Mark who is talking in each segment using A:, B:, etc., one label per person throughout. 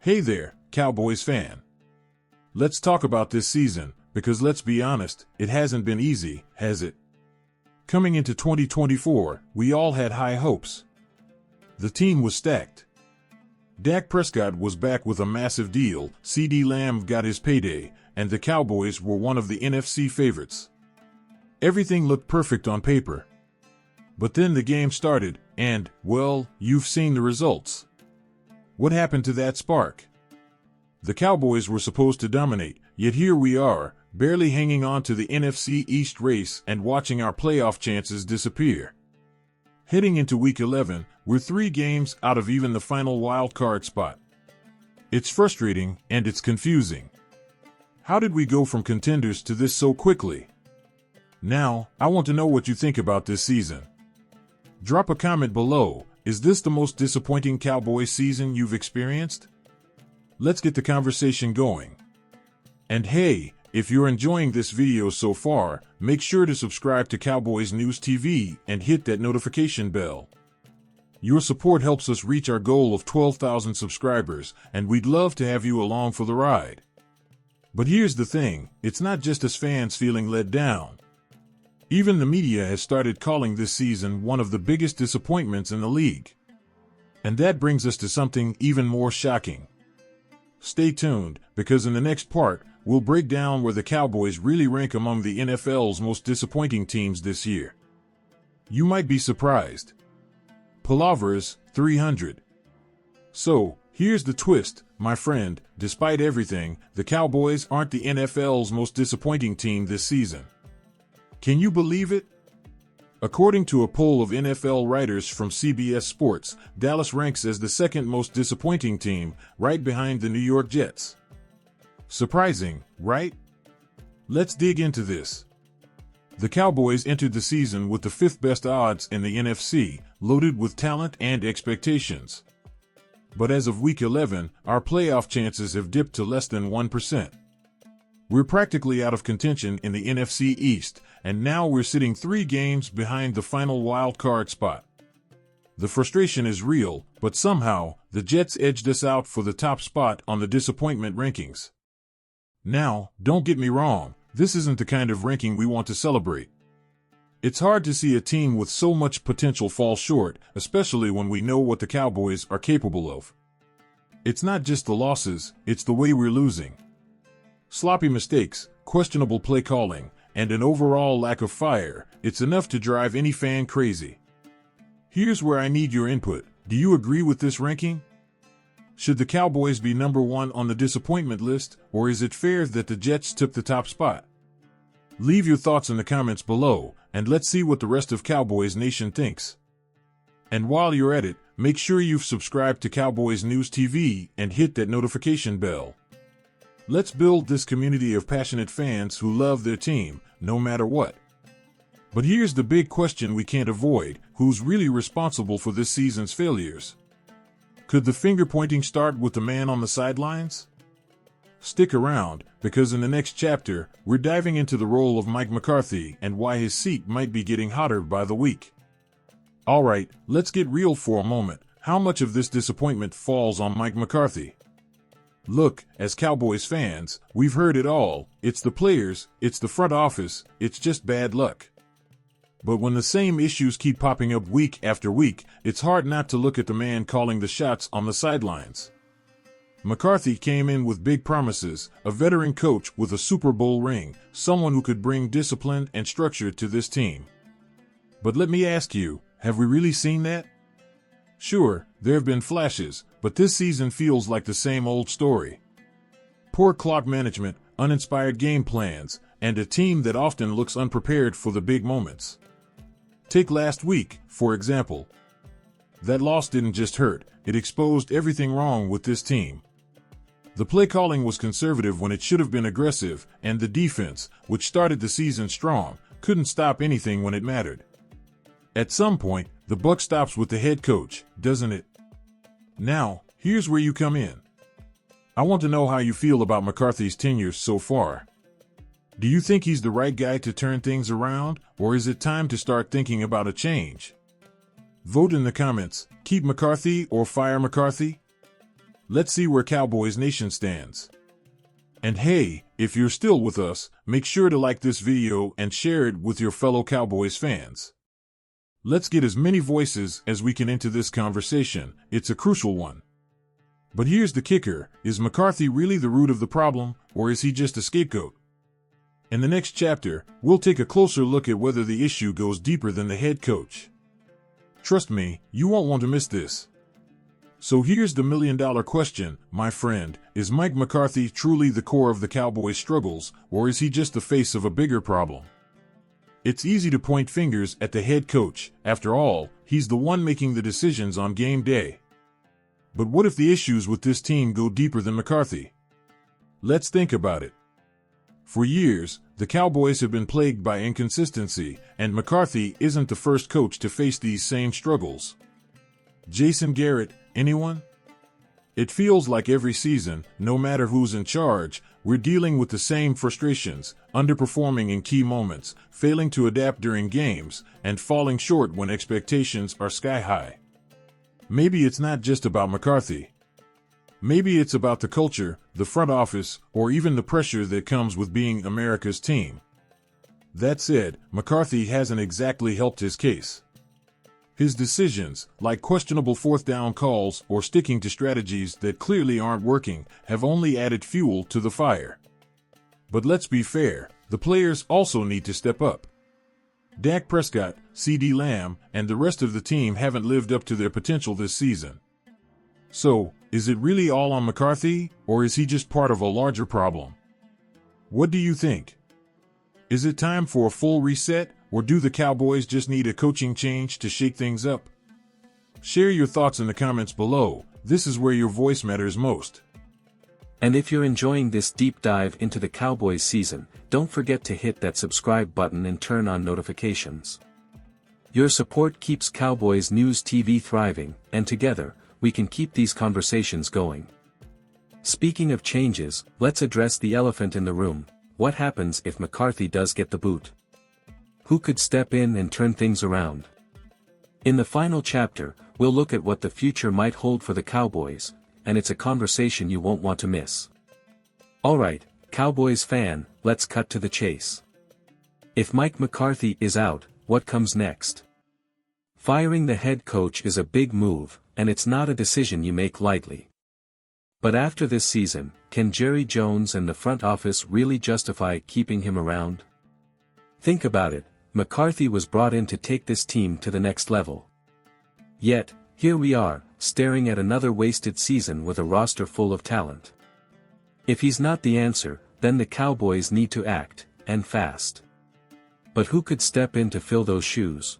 A: Hey there, Cowboys fan. Let's talk about this season, because let's be honest, it hasn't been easy, has it? Coming into 2024, we all had high hopes. The team was stacked. Dak Prescott was back with a massive deal, CeeDee Lamb got his payday, and the Cowboys were one of the NFC favorites. Everything looked perfect on paper. But then the game started, and, well, you've seen the results. What happened to that spark? The Cowboys were supposed to dominate, yet here we are, barely hanging on to the NFC East race and watching our playoff chances disappear. Heading into Week 11, we're 3 games out of even the final wild card spot. It's frustrating, and it's confusing. How did we go from contenders to this so quickly? Now, I want to know what you think about this season. Drop a comment below. Is this the most disappointing Cowboys season you've experienced? Let's get the conversation going. And hey, if you're enjoying this video so far, make sure to subscribe to Cowboys News TV and hit that notification bell. Your support helps us reach our goal of 12,000 subscribers, and we'd love to have you along for the ride. But here's the thing, it's not just us fans feeling let down. Even the media has started calling this season one of the biggest disappointments in the league. And that brings us to something even more shocking. Stay tuned, because in the next part, we'll break down where the Cowboys really rank among the NFL's most disappointing teams this year. You might be surprised. Palavers, 300. So, here's the twist, my friend, despite everything, the Cowboys aren't the NFL's most disappointing team this season. Can you believe it? According to a poll of NFL writers from CBS Sports, Dallas ranks as the second most disappointing team, right behind the New York Jets. Surprising, right? Let's dig into this. The Cowboys entered the season with the 5th best odds in the NFC, loaded with talent and expectations. But as of Week 11, our playoff chances have dipped to less than 1%. We're practically out of contention in the NFC East, and now we're sitting 3 games behind the final wild card spot. The frustration is real, but somehow, the Jets edged us out for the top spot on the disappointment rankings. Now, don't get me wrong, this isn't the kind of ranking we want to celebrate. It's hard to see a team with so much potential fall short, especially when we know what the Cowboys are capable of. It's not just the losses, it's the way we're losing. Sloppy mistakes, questionable play calling, and an overall lack of fire, it's enough to drive any fan crazy. Here's where I need your input. Do you agree with this ranking? Should the Cowboys be number 1 on the disappointment list, or is it fair that the Jets took the top spot? Leave your thoughts in the comments below, and let's see what the rest of Cowboys Nation thinks. And while you're at it, make sure you've subscribed to Cowboys News TV and hit that notification bell. Let's build this community of passionate fans who love their team, no matter what. But here's the big question we can't avoid: who's really responsible for this season's failures? Could the finger-pointing start with the man on the sidelines? Stick around, because in the next chapter, we're diving into the role of Mike McCarthy and why his seat might be getting hotter by the week. Alright, let's get real for a moment. How much of this disappointment falls on Mike McCarthy? Look, as Cowboys fans, we've heard it all. It's the players, it's the front office, it's just bad luck. But when the same issues keep popping up week after week, it's hard not to look at the man calling the shots on the sidelines. McCarthy came in with big promises, a veteran coach with a Super Bowl ring, someone who could bring discipline and structure to this team. But let me ask you, have we really seen that? Sure, there have been flashes, but this season feels like the same old story. Poor clock management, uninspired game plans, and a team that often looks unprepared for the big moments. Take last week, for example. That loss didn't just hurt, it exposed everything wrong with this team. The play calling was conservative when it should have been aggressive, and the defense, which started the season strong, couldn't stop anything when it mattered. At some point, the buck stops with the head coach, doesn't it? Now, here's where you come in. I want to know how you feel about McCarthy's tenure so far. Do you think he's the right guy to turn things around, or is it time to start thinking about a change? Vote in the comments. Keep McCarthy or fire McCarthy? Let's see where Cowboys Nation stands. And hey, if you're still with us, make sure to like this video and share it with your fellow Cowboys fans. Let's get as many voices as we can into this conversation. It's a crucial one. But here's the kicker. Is McCarthy really the root of the problem, or is he just a scapegoat? In the next chapter, we'll take a closer look at whether the issue goes deeper than the head coach. Trust me, you won't want to miss this. So here's the million-dollar question, my friend. Is Mike McCarthy truly the core of the Cowboys' struggles, or is he just the face of a bigger problem? It's easy to point fingers at the head coach. After all, he's the one making the decisions on game day. But what if the issues with this team go deeper than McCarthy? Let's think about it. For years, the Cowboys have been plagued by inconsistency, and McCarthy isn't the first coach to face these same struggles. Jason Garrett, anyone? It feels like every season, no matter who's in charge, we're dealing with the same frustrations, underperforming in key moments, failing to adapt during games, and falling short when expectations are sky high. Maybe it's not just about McCarthy. Maybe it's about the culture, the front office, or even the pressure that comes with being America's team. That said, McCarthy hasn't exactly helped his case. His decisions, like questionable fourth down calls or sticking to strategies that clearly aren't working, have only added fuel to the fire. But let's be fair, the players also need to step up. Dak Prescott, CeeDee Lamb, and the rest of the team haven't lived up to their potential this season. So, is it really all on McCarthy, or is he just part of a larger problem? What do you think? Is it time for a full reset, or do the Cowboys just need a coaching change to shake things up? Share your thoughts in the comments below. This is where your voice matters most.
B: And if you're enjoying this deep dive into the Cowboys season, don't forget to hit that subscribe button and turn on notifications. Your support keeps Cowboys News TV thriving, and together, we can keep these conversations going. Speaking of changes, let's address the elephant in the room. What happens if McCarthy does get the boot? Who could step in and turn things around? In the final chapter, we'll look at what the future might hold for the Cowboys, and it's a conversation you won't want to miss. Alright, Cowboys fan, let's cut to the chase. If Mike McCarthy is out, what comes next? Firing the head coach is a big move, and it's not a decision you make lightly. But after this season, can Jerry Jones and the front office really justify keeping him around? Think about it. McCarthy was brought in to take this team to the next level. Yet, here we are, staring at another wasted season with a roster full of talent. If he's not the answer, then the Cowboys need to act, and fast. But who could step in to fill those shoes?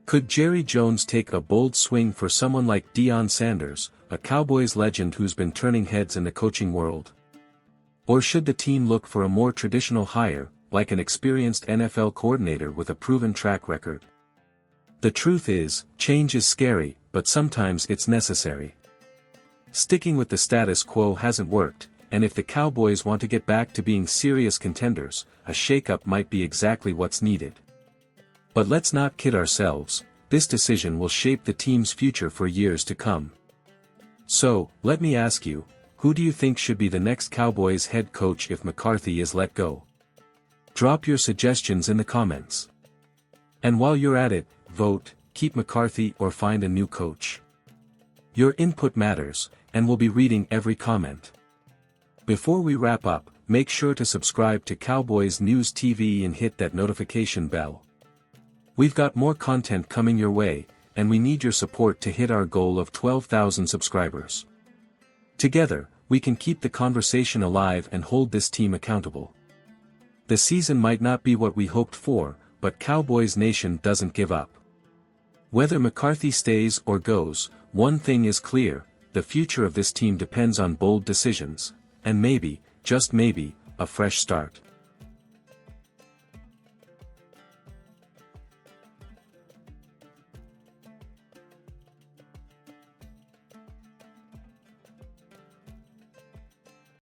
B: Could Jerry Jones take a bold swing for someone like Deion Sanders, a Cowboys legend who's been turning heads in the coaching world? Or should the team look for a more traditional hire, like an experienced NFL coordinator with a proven track record? The truth is, change is scary, but sometimes it's necessary. Sticking with the status quo hasn't worked, and if the Cowboys want to get back to being serious contenders, a shakeup might be exactly what's needed. But let's not kid ourselves, this decision will shape the team's future for years to come. So, let me ask you, who do you think should be the next Cowboys head coach if McCarthy is let go? Drop your suggestions in the comments. And while you're at it, vote, keep McCarthy or find a new coach. Your input matters, and we'll be reading every comment. Before we wrap up, make sure to subscribe to Cowboys News TV and hit that notification bell. We've got more content coming your way, and we need your support to hit our goal of 12,000 subscribers. Together, we can keep the conversation alive and hold this team accountable. The season might not be what we hoped for, but Cowboys Nation doesn't give up. Whether McCarthy stays or goes, one thing is clear, the future of this team depends on bold decisions, and maybe, just maybe, a fresh start.